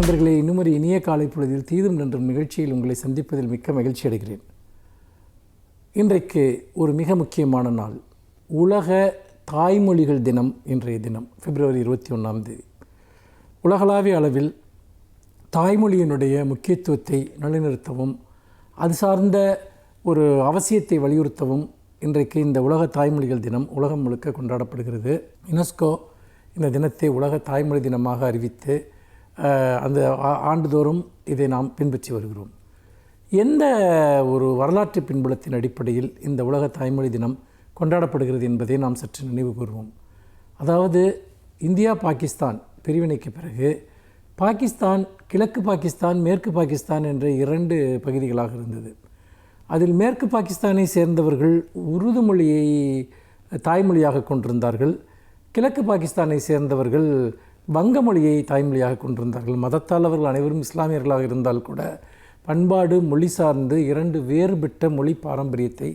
நண்பர்களே, இன்னும் ஒரு இனிய காலை பொழுதில் தீதும் நன்றும் நிகழ்ச்சியில் உங்களை சந்திப்பதில் மிக்க மகிழ்ச்சி அடைகிறேன். இன்றைக்கு ஒரு மிக முக்கியமான நாள், உலக தாய்மொழிகள் தினம். இன்றைய தினம் பிப்ரவரி 21 உலகளாவிய அளவில் தாய்மொழியினுடைய முக்கியத்துவத்தை நிலைநிறுத்தவும் அது சார்ந்த ஒரு அவசியத்தை வலியுறுத்தவும் இன்றைக்கு இந்த உலக தாய்மொழிகள் தினம் உலகம் முழுக்க கொண்டாடப்படுகிறது. யுனெஸ்கோ இந்த தினத்தை உலக தாய்மொழி தினமாக அறிவித்து அந்த ஆண்டுதோறும் இதை நாம் பின்பற்றி வருகிறோம். எந்த ஒரு வரலாற்று பின்புலத்தின் அடிப்படையில் இந்த உலக தாய்மொழி தினம் கொண்டாடப்படுகிறது என்பதை நாம் சற்று நினைவு கூறுவோம். அதாவது இந்தியா பாகிஸ்தான் பிரிவினைக்கு பிறகு பாகிஸ்தான் கிழக்கு பாகிஸ்தான் மேற்கு பாகிஸ்தான் என்ற 2 பகுதிகளாக இருந்தது. அதில் மேற்கு பாகிஸ்தானை சேர்ந்தவர்கள் உருது மொழியை தாய்மொழியாக கொண்டிருந்தார்கள். கிழக்கு பாகிஸ்தானை சேர்ந்தவர்கள் வங்க மொழியை தாய்மொழியாக கொண்டிருந்தார்கள். மதத்தால் அவர்கள் அனைவரும் இஸ்லாமியர்களாக இருந்தால் கூட பண்பாடு மொழி சார்ந்து 2 வேறுபட்ட மொழி பாரம்பரியத்தை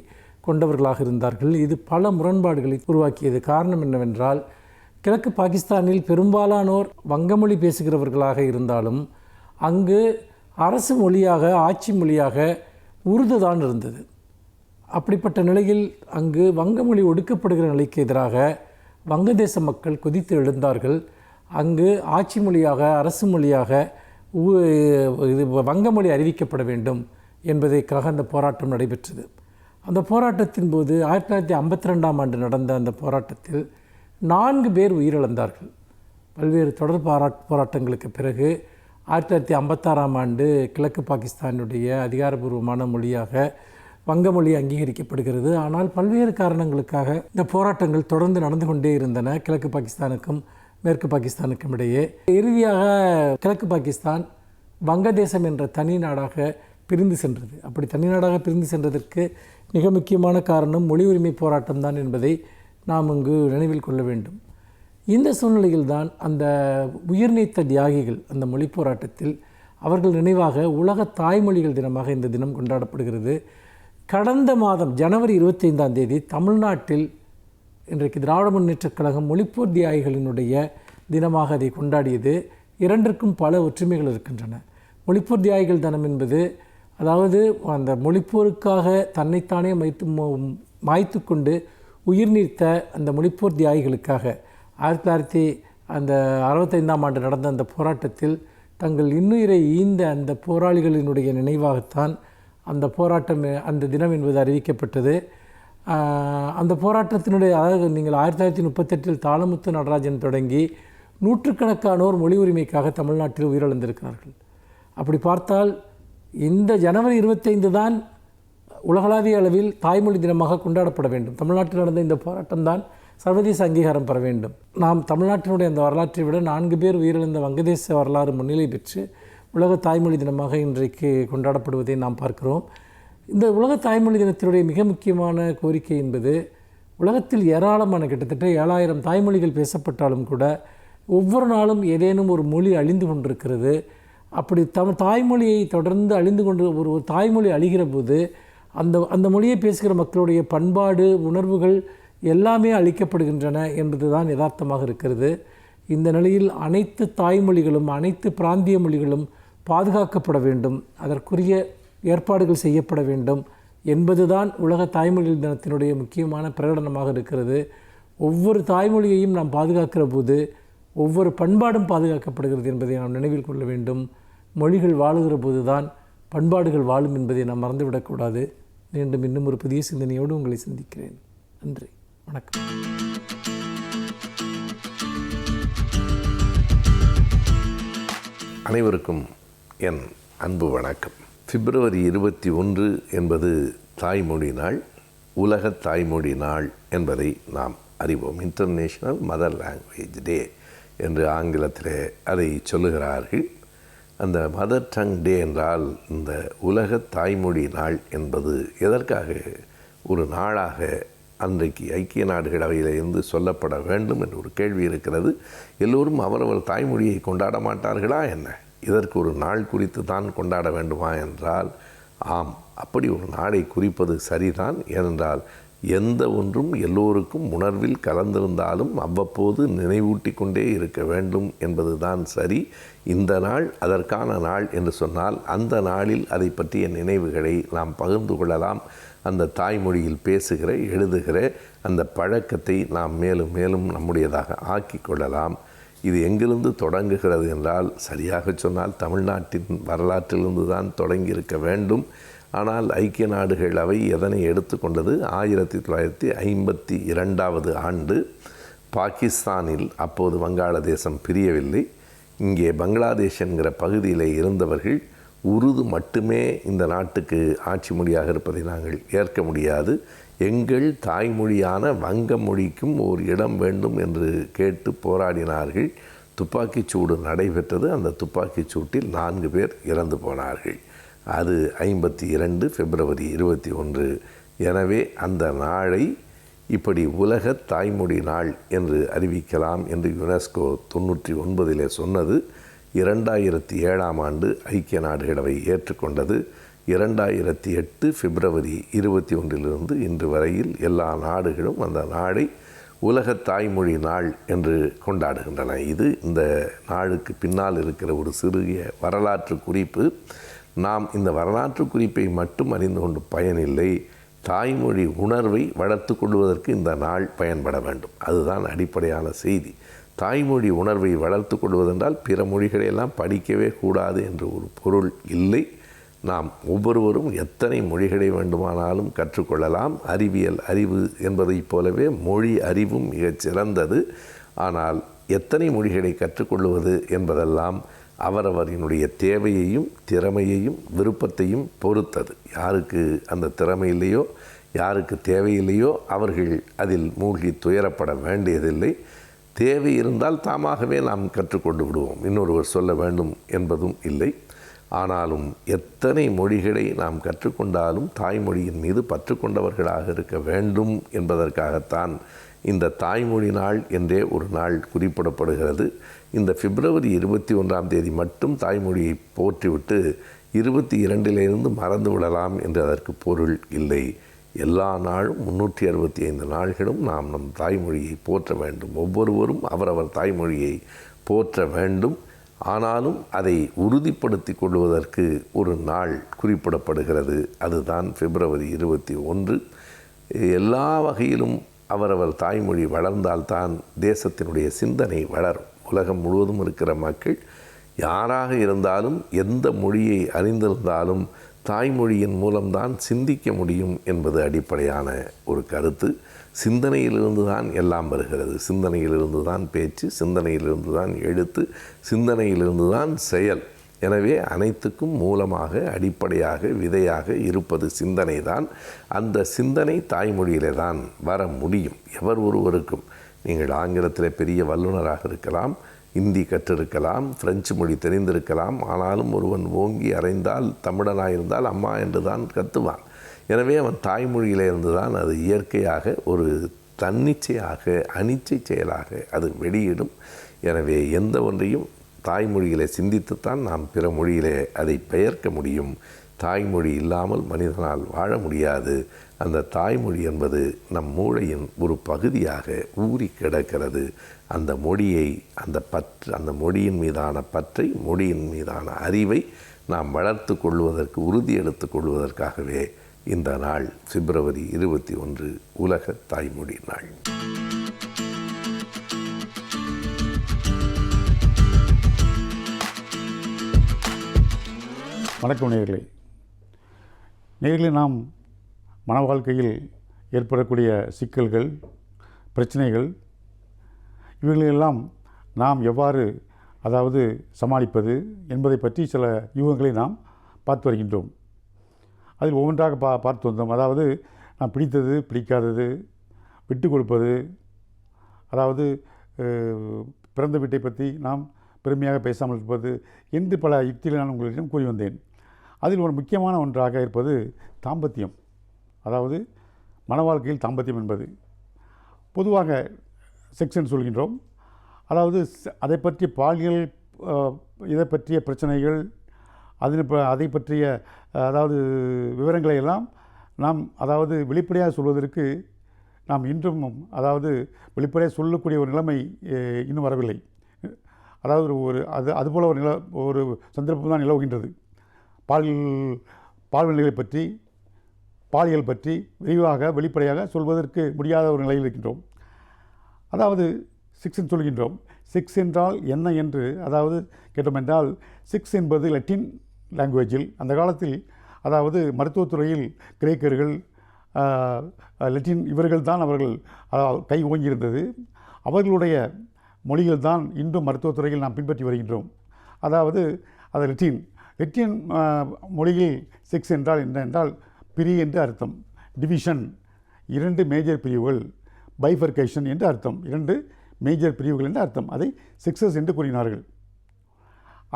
கொண்டவர்களாக இருந்தார்கள். இது பல முரண்பாடுகளை உருவாக்கியது. காரணம் என்னவென்றால், கிழக்கு பாகிஸ்தானில் பெரும்பாலானோர் வங்கமொழி பேசுகிறவர்களாக இருந்தாலும் அங்கு அரசு மொழியாக ஆட்சி மொழியாக உருது தான் இருந்தது. அப்படிப்பட்ட நிலையில் அங்கு வங்கமொழி ஒடுக்கப்படுகிற நிலைக்கு எதிராக வங்கதேச மக்கள் கொதித்து எழுந்தார்கள். அங்கு ஆட்சி மொழியாக அரசு மொழியாக இது வங்கமொழி அறிவிக்கப்பட வேண்டும் என்பதற்காக அந்த போராட்டம் நடைபெற்றது. அந்த போராட்டத்தின் போது 1952 நடந்த அந்த போராட்டத்தில் 4 பேர் உயிரிழந்தார்கள். பல்வேறு தொடர் போராட்டங்களுக்கு பிறகு 1956 கிழக்கு பாகிஸ்தானுடைய அதிகாரபூர்வமான மொழியாக வங்கமொழி அங்கீகரிக்கப்படுகிறது. ஆனால் பல்வேறு காரணங்களுக்காக இந்த போராட்டங்கள் தொடர்ந்து நடந்து கொண்டே இருந்தன, கிழக்கு பாகிஸ்தானுக்கும் மேற்கு பாகிஸ்தானுக்கும் இடையே. இறுதியாக கிழக்கு பாகிஸ்தான் வங்கதேசம் என்ற தனி நாடாக பிரிந்து சென்றது. அப்படி தனி நாடாக பிரிந்து சென்றதற்கு மிக முக்கியமான காரணம் மொழி உரிமை போராட்டம் தான் என்பதை நாம் இங்கு நினைவில் கொள்ள வேண்டும். இந்த சூழ்நிலையில் தான் அந்த உயிர்நீத்த தியாகிகள் அந்த மொழி போராட்டத்தில் அவர்கள் நினைவாக உலக தாய்மொழிகள் தினமாக இந்த தினம் கொண்டாடப்படுகிறது. கடந்த மாதம் ஜனவரி 25 தமிழ்நாட்டில் இன்றைக்கு திராவிட முன்னேற்றக் கழகம் மொழிப்போர் தியாகிகளினுடைய தினமாக அதை கொண்டாடியது. 2க்கும் பல ஒற்றுமைகள் இருக்கின்றன. மொழிப்போர் தியாகிகள் தினம் என்பது, அதாவது அந்த மொழிப்போருக்காக தன்னைத்தானே மாய்த்து கொண்டு உயிர் நீத்த அந்த மொழிப்போர் தியாகிகளுக்காக 1965 நடந்த அந்த போராட்டத்தில் தங்கள் இன்னுயிரை ஈந்த அந்த போராளிகளினுடைய நினைவாகத்தான் அந்த போராட்டம், அந்த தினம் என்பது அறிவிக்கப்பட்டது. அந்த போராட்டத்தினுடைய, அதாவது நீங்கள் 1938 தாளமுத்து நடராஜன் தொடங்கி நூற்றுக்கணக்கானோர் மொழி உரிமைக்காக தமிழ்நாட்டில் உயிரிழந்திருக்கிறார்கள். அப்படி பார்த்தால் இந்த ஜனவரி 25 தான் உலகளாவிய அளவில் தாய்மொழி தினமாக கொண்டாடப்பட வேண்டும். தமிழ்நாட்டில் நடந்த இந்த போராட்டம் தான் சர்வதேச அங்கீகாரம் பெற வேண்டும். நாம் தமிழ்நாட்டினுடைய அந்த வரலாற்றை விட 4 பேர் உயிரிழந்த வங்கதேச வரலாறு முன்னிலை பெற்று உலக தாய்மொழி தினமாக இன்றைக்கு கொண்டாடப்படுவதை நாம் பார்க்கிறோம். இந்த உலக தாய்மொழி தினத்தினுடைய மிக முக்கியமான கோரிக்கை என்பது, உலகத்தில் ஏராளமான கிட்டத்தட்ட 7000 தாய்மொழிகள் பேசப்பட்டாலும் கூட ஒவ்வொரு நாளும் ஏதேனும் ஒரு மொழி அழிந்து கொண்டிருக்கிறது. அப்படி தாய்மொழியை தொடர்ந்து அழிந்து கொண்டு ஒரு தாய்மொழி அழிகிற போது அந்த மொழியை பேசுகிற மக்களுடைய பண்பாடு உணர்வுகள் எல்லாமே அழிக்கப்படுகின்றன என்பது தான் யதார்த்தமாக இருக்கிறது. இந்த நிலையில் அனைத்து தாய்மொழிகளும் அனைத்து பிராந்திய மொழிகளும் பாதுகாக்கப்பட வேண்டும், அதற்குரிய ஏற்பாடுகள் செய்யப்பட வேண்டும் என்பதுதான் உலக தாய்மொழிகள் தினத்தினுடைய முக்கியமான பிரகடனமாக இருக்கிறது. ஒவ்வொரு தாய்மொழியையும் நாம் பாதுகாக்கிற போது ஒவ்வொரு பண்பாடும் பாதுகாக்கப்படுகிறது என்பதை நாம் நினைவில் கொள்ள வேண்டும். மொழிகள் வாழுகிற போது தான் பண்பாடுகள் வாழும் என்பதை நாம் மறந்துவிடக்கூடாது. மீண்டும் இன்னும் ஒரு புதிய சிந்தனையோடு உங்களை சந்திக்கிறேன். நன்றி, வணக்கம். அனைவருக்கும் என் அன்பு வணக்கம். பிப்ரவரி 21 என்பது தாய்மொழி நாள், உலக தாய்மொழி நாள் என்பதை நாம் அறிவோம். இன்டர்நேஷ்னல் மதர் லாங்குவேஜ் டே என்று ஆங்கிலத்தில் அதை சொல்லுகிறார்கள். அந்த மதர் டங் டே என்றால் இந்த உலக தாய்மொழி நாள் என்பது எதற்காக ஒரு நாளாக அன்றைக்கு ஐக்கிய நாடுகள் அவையிலிருந்து சொல்லப்பட வேண்டும் என்று ஒரு கேள்வி இருக்கிறது. எல்லோரும் அவரவர் தாய்மொழியை கொண்டாட மாட்டார்களா என்ன? இதற்கு ஒரு நாள் குறித்து தான் கொண்டாட வேண்டுமா என்றால் ஆம், அப்படி ஒரு நாளை குறிப்பது சரிதான். ஏனென்றால் எந்த ஒன்றும் எல்லோருக்கும் உணர்வில் கலந்திருந்தாலும் அவ்வப்போது நினைவூட்டி கொண்டே இருக்க வேண்டும் என்பதுதான் சரி. இந்த நாள் அதற்கான நாள் என்று சொன்னால் அந்த நாளில் அதை பற்றிய நினைவுகளை நாம் பகிர்ந்து கொள்ளலாம். அந்த தாய்மொழியில் பேசுகிற எழுதுகிற அந்த பழக்கத்தை நாம் மேலும் மேலும் நம்முடையதாக ஆக்கி கொள்ளலாம். இது எங்கிருந்து தொடங்குகிறது என்றால், சரியாக சொன்னால் தமிழ்நாட்டின் வரலாற்றிலிருந்து தான் தொடங்கியிருக்க வேண்டும். ஆனால் ஐக்கிய நாடுகள் அவை எதனை எடுத்துக்கொண்டது? 1952 ஆண்டு பாகிஸ்தானில், அப்போது வங்காளதேசம் பிரியவில்லை, இங்கே பங்களாதேஷ் என்கிற பகுதியில் இருந்தவர்கள் உருது மட்டுமே இந்த நாட்டுக்கு ஆட்சி மொழியாக இருப்பதை நாங்கள் ஏற்க முடியாது, எங்கள் தாய்மொழியான வங்க மொழிக்கும் ஒரு இடம் வேண்டும் என்று கேட்டு போராடினார்கள். துப்பாக்கிச்சூடு நடைபெற்றது. அந்த துப்பாக்கிச்சூட்டில் 4 பேர் இறந்து போனார்கள். அது 52 பிப்ரவரி 21. எனவே அந்த நாளை இப்படி உலக தாய்மொழி நாள் என்று அறிவிக்கலாம் என்று யுனெஸ்கோ 99 சொன்னது. 2007 ஆண்டு ஐக்கிய நாடுகள் அவை ஏற்றுக்கொண்டது. 2008 பிப்ரவரி 21 இன்று வரையில் எல்லா நாடுகளும் அந்த நாளை உலக தாய்மொழி நாள் என்று கொண்டாடுகின்றன. இது இந்த நாளுக்கு பின்னால் இருக்கிற ஒரு சிறிய வரலாற்று குறிப்பு. நாம் இந்த வரலாற்று குறிப்பை மட்டும் அறிந்து கொண்டு பயனில்லை. தாய்மொழி உணர்வை வளர்த்து கொள்வதற்கு இந்த நாள் பயன்பட வேண்டும். அதுதான் அடிப்படையான செய்தி. தாய்மொழி உணர்வை வளர்த்து கொள்வதென்றால் பிற மொழிகளையெல்லாம் படிக்கவே கூடாது என்று ஒரு பொருள் இல்லை. நாம் ஒவ்வொருவரும் எத்தனை மொழிகளை வேண்டுமானாலும் கற்றுக்கொள்ளலாம். அறிவியல் அறிவு என்பதைப் போலவே மொழி அறிவும் மிகச் சிறந்தது. ஆனால் எத்தனை மொழிகளை கற்றுக்கொள்வது என்பதெல்லாம் அவரவரினுடைய தேவையையும் திறமையையும் விருப்பத்தையும் பொறுத்தது. யாருக்கு அந்த திறமை இல்லையோ, யாருக்கு தேவையில்லையோ அவர்கள் அதில் மூழ்கி துயரப்பட வேண்டியதில்லை. தேவை இருந்தால் தாமாகவே நாம் கற்றுக்கொண்டு விடுவோம். இன்னொருவர் சொல்ல வேண்டும் என்பதும் இல்லை. ஆனாலும் எத்தனை மொழிகளை நாம் கற்றுக்கொண்டாலும் தாய்மொழியின் மீது பற்று கொண்டவர்களாக இருக்க வேண்டும் என்பதற்காகத்தான் இந்த தாய்மொழி நாள் என்றே ஒரு நாள் குறிப்பிடப்படுகிறது. இந்த பிப்ரவரி 21 மட்டும் தாய்மொழியை போற்றிவிட்டு 22 மறந்து விடலாம் என்று அதற்கு பொருள் இல்லை. எல்லா நாளும் 365 நாள்களும் நாம் நம் தாய்மொழியை போற்ற வேண்டும். ஒவ்வொருவரும் அவரவர் தாய்மொழியை போற்ற வேண்டும். ஆனாலும் அதை உறுதிப்படுத்தி கொள்வதற்கு ஒரு நாள் குறிப்பிடப்படுகிறது. அதுதான் பிப்ரவரி 21. எல்லா வகையிலும் அவரவர் தாய்மொழி வளர்ந்தால்தான் தேசத்தினுடைய சிந்தனை வளரும். உலகம் முழுவதும் இருக்கிற மக்கள் யாராக இருந்தாலும் எந்த மொழியை அறிந்திருந்தாலும் தாய்மொழியின் மூலம்தான் சிந்திக்க முடியும் என்பது அடிப்படையான ஒரு கருத்து. சிந்தனையிலிருந்து தான் எல்லாம் வருகிறது. சிந்தனையிலிருந்து தான் பேச்சு, சிந்தனையிலிருந்து தான் எழுத்து, சிந்தனையிலிருந்து தான் செயல். எனவே அனைத்துக்கும் மூலமாக அடிப்படையாக விதையாக இருப்பது சிந்தனை தான். அந்த சிந்தனை தாய்மொழியிலே தான் வர முடியும். எவர் ஒருவருக்கும். நீங்கள் ஆங்கிலத்தில் பெரிய வல்லுநராக இருக்கலாம், இந்தி கற்றிருக்கலாம், பிரெஞ்சு மொழி தெரிந்திருக்கலாம். ஆனாலும் ஒருவன் ஓங்கி அறைந்தால், தமிழனாக இருந்தால் அம்மா என்று தான் கத்துவான். எனவே அவன் தாய்மொழியிலே இருந்து தான் அது இயற்கையாக ஒரு தன்னிச்சையாக அனிச்சை செயலாக அது வெளியிடும். எனவே எந்த ஒன்றையும் தாய்மொழியிலே சிந்தித்துத்தான் நாம் பிற மொழியிலே அதை பெயர்க்க முடியும். தாய்மொழி இல்லாமல் மனிதனால் வாழ முடியாது. அந்த தாய்மொழி என்பது நம் மூளையின் ஒரு பகுதியாக ஊறி கிடக்கிறது. அந்த மொழியை, அந்த மொழியின் மீதான பற்றை, மொழியின் மீதான அறிவை நாம் வளர்த்து கொள்வதற்கு, உறுதி எடுத்து கொள்வதற்காகவே இந்த நாள் பிப்ரவரி 21 உலக தாய்மொழி நாள். வணக்கம் நேயர்களே. நாம் மன வாழ்க்கையில் ஏற்படக்கூடிய சிக்கல்கள், பிரச்சனைகள், இவைகளெல்லாம் நாம் எவ்வாறு சமாளிப்பது என்பதை பற்றி சில யூகங்களை நாம் பார்த்து வருகின்றோம். அதில் ஒவ்வொன்றாக பார்த்து வந்தோம். நாம் பிடித்தது, பிடிக்காதது, விட்டு கொடுப்பது, பிறந்த வீட்டை பற்றி நாம் பெருமையாக பேசாமல் இருப்பது என்று பல யுக்திகளை நான் உங்களிடம் கூறி வந்தேன். அதில் ஒரு முக்கியமான ஒன்றாக இருப்பது தாம்பத்தியம். மன வாழ்க்கையில் தாம்பத்தியம் என்பது பொதுவாக செக்ஸ் என்று சொல்கின்றோம். அதை பற்றிய பாலியல், இதை பற்றிய பிரச்சனைகள், அதை பற்றிய விவரங்களை எல்லாம் நாம் வெளிப்படையாக சொல்வதற்கு நாம் இன்றும் அதாவது வெளிப்படையாக சொல்லக்கூடிய ஒரு நிலைமை இன்னும் வரவில்லை. அதாவது அதுபோல் ஒரு சந்தர்ப்பம் தான் நிலவுகின்றது. பால்வினைகளை பற்றி, பாலியல் பற்றி விரிவாக வெளிப்படையாக சொல்வதற்கு முடியாத ஒரு நிலையில் இருக்கின்றோம். அதாவது செக்ஸ் சொல்கின்றோம். செக்ஸ் என்றால் என்ன என்று அதாவது கேட்டோம் என்றால், செக்ஸ் என்பது லத்தீன் லாங்குவேஜில் அந்த காலத்தில் அதாவது மருத்துவத்துறையில் கிரேக்கர்கள், லத்தீன் இவர்கள் தான் அவர்கள் கை ஓங்கியிருந்தது. அவர்களுடைய மொழிகள் தான் இன்றும் மருத்துவத்துறையில் நாம் பின்பற்றி வருகின்றோம். அதாவது அது லத்தீன் மொழியில் செக்ஸ் என்றால் என்ன என்றால் பிரி என்று அர்த்தம், டிவிஷன் 2 மேஜர் பிரிவுகள், பைஃபர்கேஷன் என்று அர்த்தம், 2 மேஜர் பிரிவுகள் என்று அர்த்தம். அதை செக்ஸஸ் என்று கூறினார்கள்.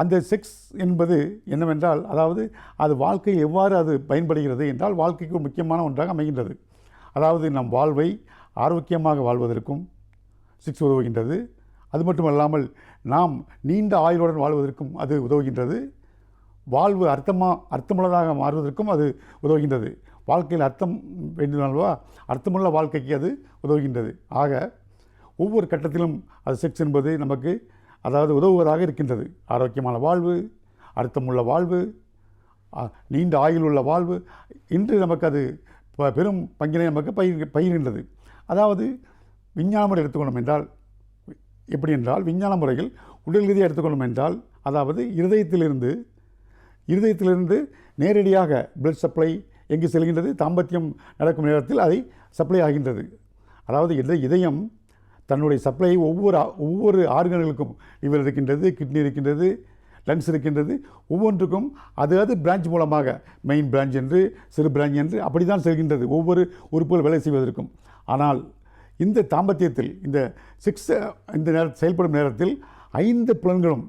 அந்த செக்ஸ் என்பது என்னவென்றால், அதாவது அது வாழ்க்கையில் எவ்வாறு அது பயன்படுகிறது என்றால் வாழ்க்கைக்கு ஒரு முக்கியமான ஒன்றாக அமைகின்றது. அதாவது நம் வாழ்வை ஆரோக்கியமாக வாழ்வதற்கும் செக்ஸ் உதவுகின்றது. அது மட்டுமல்லாமல் நாம் நீண்ட ஆயுளுடன் வாழ்வதற்கும் அது உதவுகின்றது. வாழ்வு அர்த்தமுள்ளதாக மாறுவதற்கும் அது உதவுகின்றது. வாழ்க்கையில் அர்த்தம் வேண்டுமானவா, அர்த்தமுள்ள வாழ்க்கைக்கு அது உதவுகின்றது. ஆக ஒவ்வொரு கட்டத்திலும் அது செக்ஸ் என்பது நமக்கு அதாவது உதவுவதாக இருக்கின்றது. ஆரோக்கியமான வாழ்வு, அர்த்தமுள்ள வாழ்வு, நீண்ட ஆயுள் உள்ள வாழ்வு, இன்று நமக்கு அது பெரும் பங்கினை நமக்கு பகிர்கின்றது. அதாவது விஞ்ஞான முறை எடுத்துக்கொண்டோம் என்றால் எப்படி என்றால், விஞ்ஞான முறையில் உடல் ரீதியாக எடுத்துக்கொண்டோம் என்றால், அதாவது இருதயத்திலிருந்து நேரடியாக பிளட் சப்ளை எங்கு செல்கின்றது, தாம்பத்தியம் நடக்கும் நேரத்தில் அதை சப்ளை ஆகின்றது. அதாவது இதயம் தன்னுடைய சப்ளை ஒவ்வொரு ஆர்கன்களுக்கும் லிவர் இருக்கின்றது, கிட்னி இருக்கின்றது, லங்ஸ் இருக்கின்றது, ஒவ்வொன்றுக்கும் அது பிரான்ச் மூலமாக மெயின் பிரான்ச் என்று சிறு பிரான்ச் என்று அப்படி தான் செல்கின்றது ஒவ்வொரு உறுப்புகள் வேலை செய்வதற்கும். ஆனால் இந்த தாம்பத்தியத்தில் இந்த செக்ஸ் செயல்படும் நேரத்தில் 5 புலன்களும்,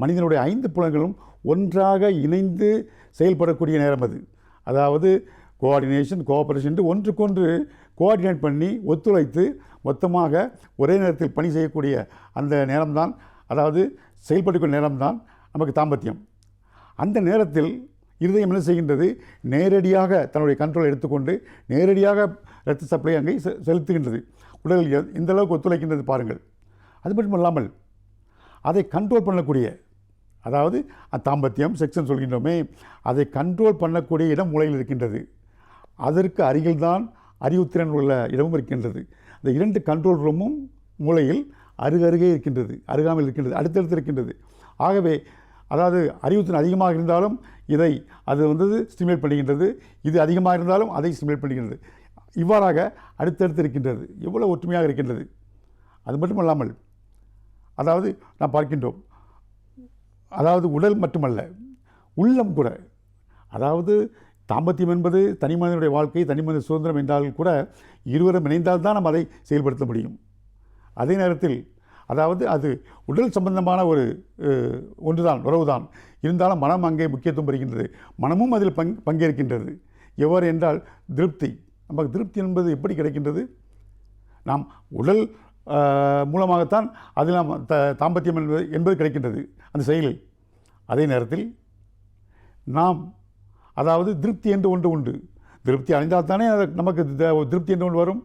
மனிதனுடைய 5 புலன்களும் ஒன்றாக இணைந்து செயல்படக்கூடிய நேரம் அது. அதாவது கோஆர்டினேஷன், கோஆபரேஷன் என்று ஒன்றுக்கொன்று கோஆர்டினேட் பண்ணி ஒத்துழைத்து மொத்தமாக ஒரே நேரத்தில் பணி செய்யக்கூடிய அந்த நேரம்தான், அதாவது செயல்படக்கூடிய நேரம்தான் நமக்கு தாம்பத்தியம். அந்த நேரத்தில் இருதயம் என்ன செய்கின்றது, நேரடியாக தன்னுடைய கண்ட்ரோல் எடுத்துக்கொண்டு நேரடியாக இரத்த சப்ளை அங்கே செலுத்துகின்றது. உடலில் எந்த அளவுக்கு ஒத்துழைக்கின்றது பாருங்கள். அது மட்டும் இல்லாமல் அதை கண்ட்ரோல் பண்ணக்கூடிய, அதாவது தாம்பத்தியம் செக்ஷன் சொல்கின்றோமே, அதை கண்ட்ரோல் பண்ணக்கூடிய இடம் மூளையில் இருக்கின்றது. அதற்கு அருகில்தான் அறிவுத்திறன் உள்ள இடமும் இருக்கின்றது. இந்த 2 கண்ட்ரோல் ரூமும் மூளையில் அருகருகே இருக்கின்றது, அருகாமையில் இருக்கின்றது, அடுத்தடுத்து இருக்கின்றது. ஆகவே அதாவது அறிவுத்திறன் அதிகமாக இருந்தாலும் அது ஸ்டிமுலேட் பண்ணுகின்றது, இது அதிகமாக இருந்தாலும் அதை ஸ்டிமுலேட் பண்ணுகின்றது. இவ்வாறாக அடுத்தடுத்து இருக்கின்றது. எவ்வளோ ஒற்றுமையாக இருக்கின்றது. அது மட்டுமல்லாமல் அதாவது நாம் பார்க்கின்றோம், அதாவது உடல் மட்டுமல்ல, உள்ளம் கூட. அதாவது தாம்பத்தியம் என்பது தனி மனிதனுடைய வாழ்க்கை, தனி மனித சுதந்திரம் என்றால் கூட இருவரும் இணைந்தால்தான் நாம் அதை செயல்படுத்த முடியும். அதே நேரத்தில் அதாவது அது உடல் சம்பந்தமான ஒன்றுதான், உறவுதான். இருந்தாலும் மனம் அங்கே முக்கியத்துவம் பெறுகின்றது. மனமும் அதில் பங்கேற்கின்றது. எவ்வாறு என்றால் திருப்தி. நமக்கு திருப்தி என்பது எப்படி கிடைக்கின்றது? நாம் உடல் மூலமாகத்தான் அதில் நாம் தாம்பத்தியம் என்பது கிடைக்கின்றது அந்த செயலில். அதே நேரத்தில் நாம் அதாவது திருப்தி என்று ஒன்று உண்டு. திருப்தி அடைந்தால் தானே நமக்கு திருப்தி என்று ஒன்று வரும்.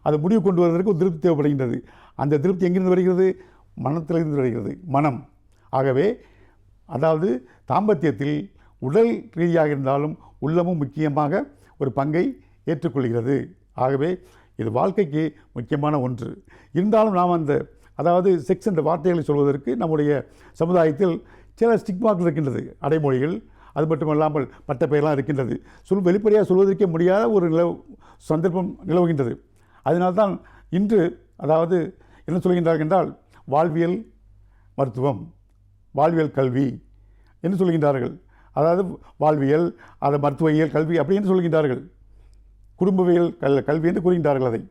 அது முடிவு கொண்டு வருவதற்கு ஒரு திருப்தி தேவைப்படுகின்றது. அந்த திருப்தி எங்கிருந்து வருகிறது? மனத்திலிருந்து வருகிறது, மனம். ஆகவே அதாவது தாம்பத்தியத்தில் உடல் ரீதியாக இருந்தாலும் உள்ளமும் முக்கியமாக ஒரு பங்கை ஏற்றுக்கொள்கிறது. ஆகவே இது வாழ்க்கைக்கு முக்கியமான ஒன்று. இருந்தாலும் நாம் அதாவது செக்ஸ் என்ற வார்த்தைகளை சொல்வதற்கு நம்முடைய சமுதாயத்தில் சில ஸ்டிக்மாக்கள் இருக்கின்றது, அடைமொழிகள். அது மட்டுமல்லாமல் பட்ட பெயரெல்லாம் இருக்கின்றது. வெளிப்படையாக சொல்வதற்கே முடியாத ஒரு சந்தர்ப்பம் நிலவுகின்றது. அதனால்தான் இன்று அதாவது என்ன சொல்கின்றார்கள் என்றால், வாழ்வியல் மருத்துவம், வாழ்வியல் கல்வி என்று சொல்கின்றார்கள். அதாவது வாழ்வியல், அது மருத்துவவியல் கல்வி அப்படி என்று சொல்கின்றார்கள். குடும்பவியல் கல்வி என்று கூறுகின்றார்கள். அதை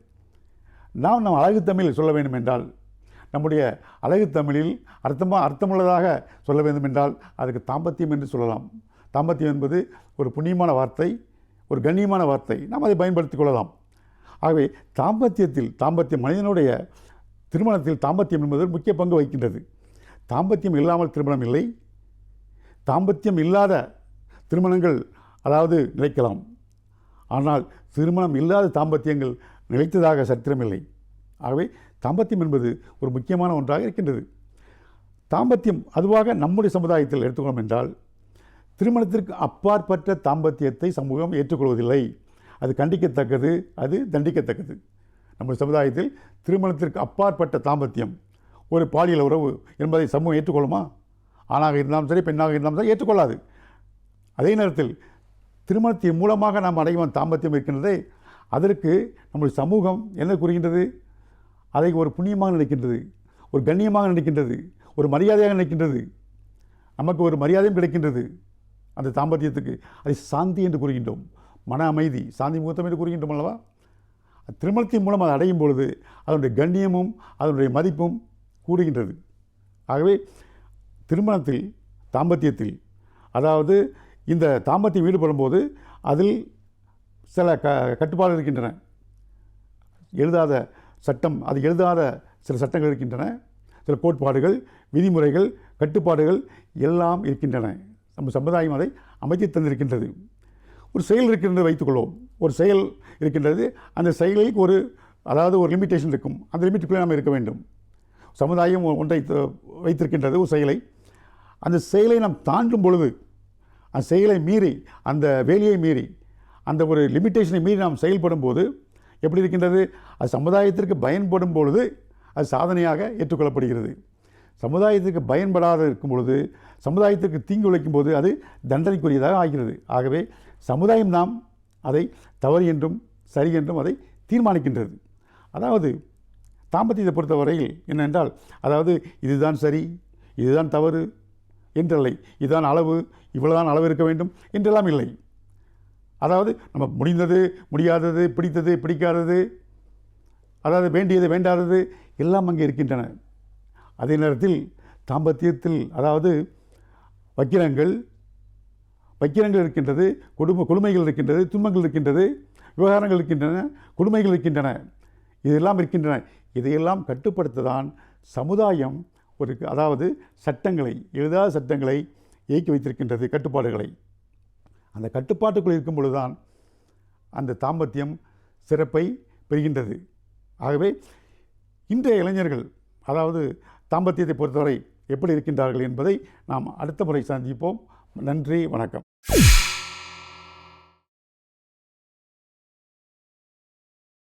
நாம் அழகு தமிழில் சொல்ல வேண்டும் என்றால், நம்முடைய அழகு தமிழில் அர்த்தமுள்ளதாக சொல்ல வேண்டும் என்றால் அதுக்கு தாம்பத்தியம் என்று சொல்லலாம். தாம்பத்தியம் என்பது ஒரு புண்ணியமான வார்த்தை, ஒரு கண்ணியமான வார்த்தை. நாம் அதை பயன்படுத்திக் கொள்ளலாம். ஆகவே தாம்பத்தியம் மனிதனுடைய திருமணத்தில் தாம்பத்தியம் என்பது முக்கிய பங்கு வகிக்கின்றது. தாம்பத்தியம் இல்லாமல் திருமணம் இல்லை. தாம்பத்தியம் இல்லாத திருமணங்கள் அதாவது நிலைக்கலாம். ஆனால் திருமணம் இல்லாத தாம்பத்தியங்கள் நிலைத்ததாக சரித்திரமில்லை. ஆகவே தாம்பத்தியம் என்பது ஒரு முக்கியமான ஒன்றாக இருக்கின்றது. தாம்பத்தியம் அதுவாக நம்முடைய சமுதாயத்தில் எடுத்துக்கொள்ளும் என்றால், திருமணத்திற்கு அப்பாற்பட்ட தாம்பத்தியத்தை சமூகம் ஏற்றுக்கொள்வதில்லை. அது கண்டிக்கத்தக்கது, அது தண்டிக்கத்தக்கது. நம்முடைய சமுதாயத்தில் திருமணத்திற்கு அப்பாற்பட்ட தாம்பத்தியம், ஒரு பாலியல் உறவு என்பதை சமூகம் ஏற்றுக்கொள்ளுமா? ஆணாக இருந்தாலும் சரி, பெண்ணாக இருந்தாலும் சரி ஏற்றுக்கொள்ளாது. அதே நேரத்தில் திருமணத்தின் மூலமாக நாம் அடையும் தாம்பத்தியம் இருக்கின்றதே, அதற்கு நம்முடைய சமூகம் என்ன கூறுகின்றது? அதை ஒரு புண்ணியமாக நினைக்கின்றது, ஒரு கண்ணியமாக நினைக்கின்றது, ஒரு மரியாதையாக நினைக்கின்றது. நமக்கு ஒரு மரியாதையும் கிடைக்கின்றது அந்த தாம்பத்தியத்துக்கு. அதை சாந்தி என்று கூறுகின்றோம். மன அமைதி, சாந்தி முகூர்த்தம் என்று கூறுகின்றோம் அல்லவா? திருமணத்தின் மூலம் அதை அடையும் பொழுது அதனுடைய கண்ணியமும் அதனுடைய மதிப்பும் கூடுகின்றது. ஆகவே திருமணத்தில், தாம்பத்தியத்தில், அதாவது இந்த தாம்பத்தியம் ஈடுபடும் போது அதில் சில கட்டுப்பாடு இருக்கின்றன. எழுதாத சட்டம், அது எழுதாத சில சட்டங்கள் இருக்கின்றன, சில கோட்பாடுகள், விதிமுறைகள், கட்டுப்பாடுகள் எல்லாம் இருக்கின்றன. நம்ம சமுதாயம் அதை அமைத்து தந்திருக்கின்றது. ஒரு செயல் இருக்கின்றது வைத்துக்கொள்வோம். ஒரு செயல் இருக்கின்றது, அந்த செயலில் ஒரு லிமிட்டேஷன் இருக்கும். அந்த லிமிட்டுக்குள்ளே நாம் இருக்க வேண்டும். சமுதாயம் ஒன்றை வைத்திருக்கின்றது, ஒரு செயலை. அந்த செயலை நாம் தாண்டும் பொழுது, அந்த செயலை மீறி, அந்த வேலையை மீறி, அந்த ஒரு லிமிட்டேஷனை மீறி நாம் செயல்படும் போது எப்படி இருக்கின்றது? அது சமுதாயத்திற்கு பயன்படும் பொழுது அது சாதனையாக ஏற்றுக்கொள்ளப்படுகிறது. சமுதாயத்திற்கு பயன்படாத இருக்கும் பொழுது, சமுதாயத்திற்கு தீங்கு விளைக்கும் போது அது தண்டனைக்குரியதாக ஆகிறது. ஆகவே சமுதாயம் நாம் அதை தவறு என்றும் சரி என்றும் அதை தீர்மானிக்கின்றது. அதாவது தாம்பத்தியத்தை பொறுத்தவரையில் என்னென்றால், இதுதான் சரி, இதுதான் தவறு என்றில்லை, இதுதான் அளவு, இவ்வளவுதான் அளவு இருக்க வேண்டும் என்றெல்லாம் இல்லை. நம்ம முடிந்தது, முடியாதது, பிடித்தது, பிடிக்காதது, வேண்டியது, வேண்டாதது எல்லாம் அங்கே இருக்கின்றன. அதே நேரத்தில் தாம்பத்தியத்தில் வக்கிரங்கள் இருக்கின்றது, கொடுமைகள் இருக்கின்றது, துன்பங்கள் இருக்கின்றது, விவகாரங்கள் இருக்கின்றன, கொடுமைகள் இருக்கின்றன, இதெல்லாம் இருக்கின்றன. இதையெல்லாம் கட்டுப்படுத்ததான் சமுதாயம் சட்டங்களை, எழுதாத சட்டங்களை இயக்கி வைத்திருக்கின்றது, கட்டுப்பாடுகளை. அந்த கட்டுப்பாட்டுக்குள் இருக்கும் பொழுதுதான் அந்த தாம்பத்தியம் சிறப்பை பெறுகின்றது. ஆகவே இன்றைய இளைஞர்கள் தாம்பத்தியத்தை பொறுத்தவரை எப்படி இருக்கின்றார்கள் என்பதை நாம் அடுத்த முறை சந்திப்போம். நன்றி, வணக்கம்.